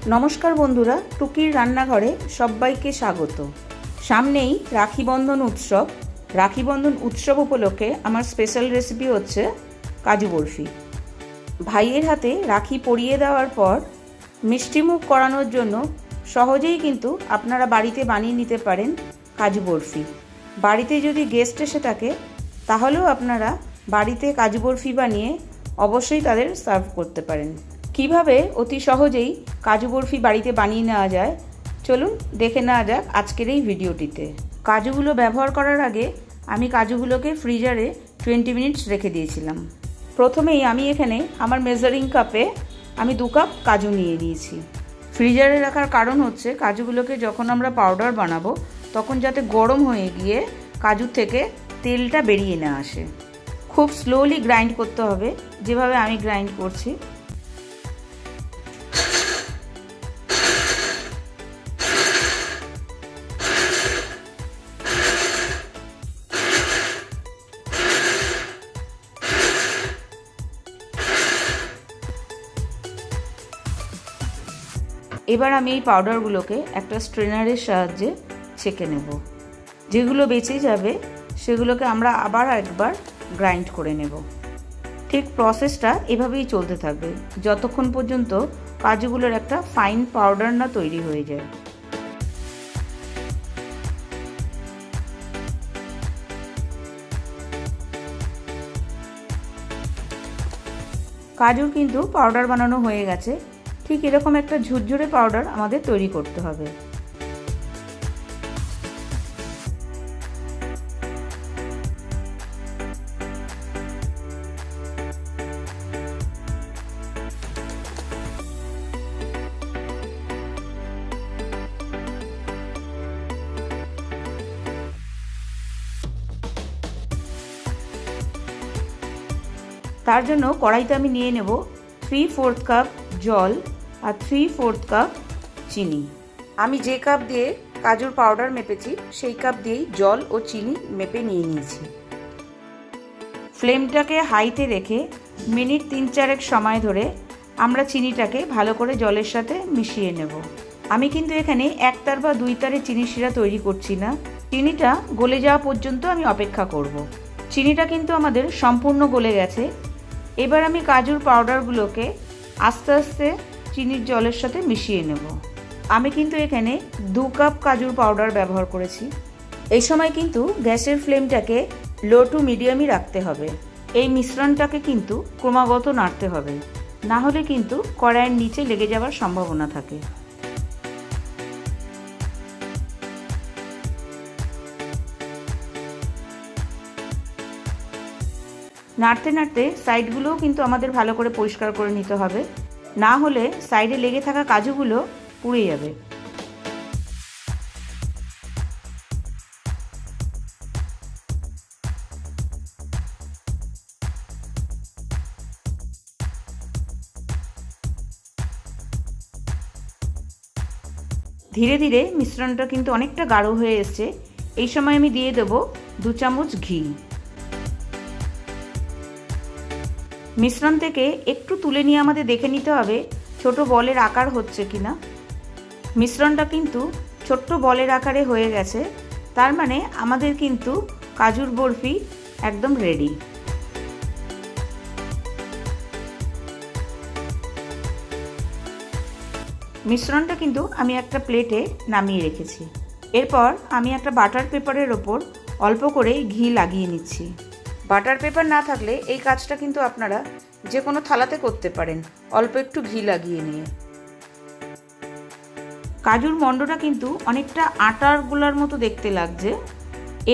नमस्कार बंधुरा टुकिर रान्नाघरे सबाइके स्वागत। सामनेई राखी बंधन उत्सव। राखी बंधन उत्सव उपलक्षे आमार स्पेशल रेसिपि होच्छे काजू बर्फी। भाइयेर हाथे राखी परिये देওয়ার पर मिष्टिमुख करानोर जोन्नो सहजेई किन्तु आपनारा बाड़ीते बानिये निते पारेन काजू बर्फी। बाड़ीते यदि गेस्ट एसे थाके ताहलेও आपनारा बाड़ीते काजू बर्फी बानिये अवश्यई तादेर सार्व करते पारेन। কিভাবে অতি সহজেই কাজু বরফি বাড়িতে বানিয়ে নেওয়া যায় চলুন দেখে নেওয়া যাক আজকের এই ভিডিওটিতে। কাজুগুলো ব্যবহার করার আগে আমি কাজুগুলোকে ফ্রিজারে 20 মিনিটস রেখে দিয়েছিলাম। প্রথমেই আমি এখানে আমার মেজারিং কাপে আমি 2 কাপ কাজু নিয়ে নিয়েছি। ফ্রিজারে রাখার কারণ হচ্ছে কাজুগুলোকে যখন আমরা পাউডার বানাবো তখন যাতে গরম হয়ে গিয়ে কাজু থেকে তেলটা বেরিয়ে না আসে। খুব স্লোলি গ্রাইন্ড করতে হবে যেভাবে আমি গ্রাইন্ড করছি। এবার আমি এই পাউডারগুলোকে একটা স্ট্রেনারের সাহায্যে ছেঁকে নেব। যেগুলো বেঁচে যাবে সেগুলোকে আমরা আবার একবার গ্রাইন্ড করে নেব। ঠিক প্রসেসটা এভাবেই চলতে থাকবে যতক্ষণ পর্যন্ত কাজুগুলোর একটা ফাইন পাউডার না তৈরি হয়ে যায়। কাজুর কিন্তু পাউডার বানানো হয়ে গেছে। ঠিক এরকম একটা ঝুরঝুরে পাউডার আমাদের তৈরি করতে হবে। তার জন্য কড়াইতে আমি নিয়ে নেব 3/4 কাপ জল আর 3/4 কাপ চিনি। আমি যে কাপ দিয়ে কাজুর পাউডার মেপেছি সেই কাপ দিয়েই জল ও চিনি মেপে নিয়ে নিয়েছি। ফ্লেমটাকে হাইতে রেখে মিনিট 3-4 সময় ধরে আমরা চিনিটাকে ভালো করে জলের সাথে মিশিয়ে নেব। আমি কিন্তু এখানে 1 তার বা 2 তারে চিনি শিরা তৈরি করছি না। চিনিটা গলে যাওয়া পর্যন্ত আমি অপেক্ষা করব। চিনিটা কিন্তু আমাদের সম্পূর্ণ গলে গেছে। এবার আমি কাজুর পাউডারগুলোকে আস্তে আস্তে চিনির জলের সাথে মিশিয়ে নেব। আমি কিন্তু এখানে 2 কাপ কাজুর পাউডার ব্যবহার করেছি। এই সময় কিন্তু গ্যাসের ফ্লেমটাকে লো টু মিডিয়ামই রাখতে হবে। এই মিশ্রণটাকে কিন্তু ক্রমাগত নাড়তে হবে, না হলে কিন্তু কড়াইয়ের নিচে লেগে যাওয়ার সম্ভাবনা থাকে। নাড়তে নাড়তে সাইডগুলোও কিন্তু আমাদের ভালো করে পরিষ্কার করে নিতে হবে, না হলে সাইডে লেগে থাকা কাজুগুলো পুড়ে যাবে। ধীরে ধীরে মিশ্রণটা কিন্তু অনেকটা গাঢ় হয়ে এসছে। এই সময় আমি দিয়ে দেব 2 চামচ ঘি। মিশ্রণ থেকে একটু তুলে নিয়ে আমাদের দেখে নিতে হবে ছোট বলের আকার হচ্ছে কিনা। মিশ্রণটা কিন্তু ছোট্ট বলের আকারে হয়ে গেছে, তার মানে আমাদের কিন্তু কাজুর বরফি একদম রেডি। মিশ্রণটা কিন্তু আমি একটা প্লেটে নামিয়ে রেখেছি। এরপর আমি একটা বাটার পেপারের ওপর অল্প করে ঘি লাগিয়ে নিচ্ছি। বাটার পেপার না থাকলে এই কাজটা কিন্তু আপনারা যে কোনো থালাতে করতে পারেন, অল্প একটু ঘি লাগিয়ে নিয়ে। কাজুর মণ্ডটা কিন্তু অনেকটা আটার গোলার মতো দেখতে লাগছে।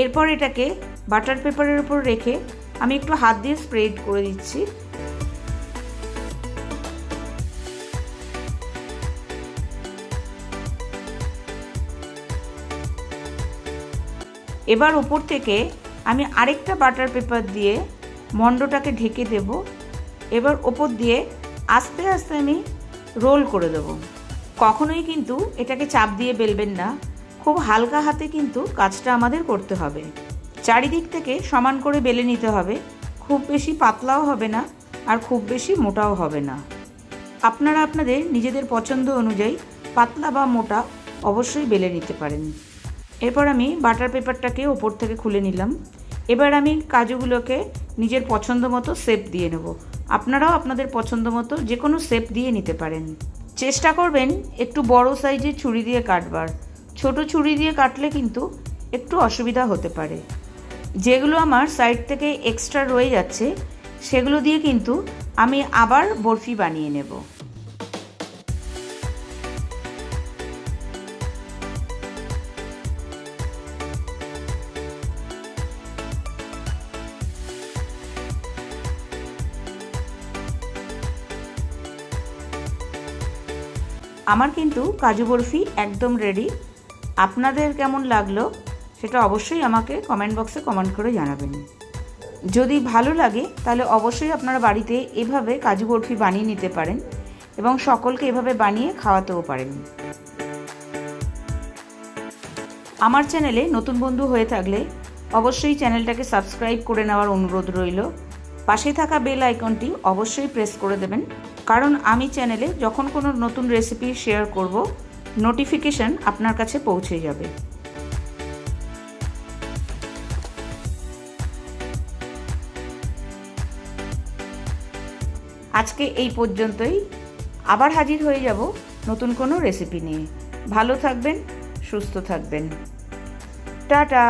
এরপর এটাকে বাটার পেপারের উপর রেখে আমি একটু হাত দিয়ে স্প্রেড করে দিচ্ছি। এবার উপর থেকে আমি আরেকটা বাটার পেপার দিয়ে মণ্ডটাকে ঢেকে দেব। এবার ওপর দিয়ে আস্তে আস্তে আমি রোল করে দেব। কখনোই কিন্তু এটাকে চাপ দিয়ে বেলবেন না, খুব হালকা হাতে কিন্তু কাজটা আমাদের করতে হবে। চারিদিক থেকে সমান করে বেলে নিতে হবে, খুব বেশি পাতলাও হবে না আর খুব বেশি মোটাও হবে না। আপনারা আপনাদের নিজেদের পছন্দ অনুযায়ী পাতলা বা মোটা অবশ্যই বেলে নিতে পারেন। এরপর আমি বাটার পেপারটাকে ওপর থেকে খুলে নিলাম। এবার আমি কাজুগুলোকে নিজের পছন্দ মতো শেপ দিয়ে নেব। আপনারাও আপনাদের পছন্দ মতো যে কোনো শেপ দিয়ে নিতে পারেন। চেষ্টা করবেন একটু বড় সাইজের ছুরি দিয়ে কাটবার। ছোট ছুরি দিয়ে কাটলে কিন্তু একটু অসুবিধা হতে পারে। যেগুলো আমার সাইড থেকে এক্সট্রা রয়ে যাচ্ছে সেগুলো দিয়ে কিন্তু আমি আবার বরফি বানিয়ে নেব। আমার কিন্তু কাজু বরফি একদম রেডি। আপনাদের কেমন লাগলো সেটা অবশ্যই আমাকে কমেন্ট বক্সে কমেন্ট করে জানাবেন। যদি ভালো লাগে তাহলে অবশ্যই আপনারা বাড়িতে এভাবে কাজু বরফি বানিয়ে নিতে পারেন এবং সকলকে এভাবে বানিয়ে খাওয়াতেও পারেন। আমার চ্যানেলে নতুন বন্ধু হয়ে থাকলে অবশ্যই চ্যানেলটাকে সাবস্ক্রাইব করে নেওয়ার অনুরোধ রইল। পাশে থাকা বেল আইকনটি অবশ্যই প্রেস করে দেবেন, কারণ আমি চ্যানেলে যখন কোনো নতুন রেসিপি শেয়ার করব নোটিফিকেশন আপনার কাছে পৌঁছে যাবে। আজকে এই পর্যন্তই। আবার হাজির হয়ে যাব নতুন কোনো রেসিপি নিয়ে। ভালো থাকবেন, সুস্থ থাকবেন। টাটা।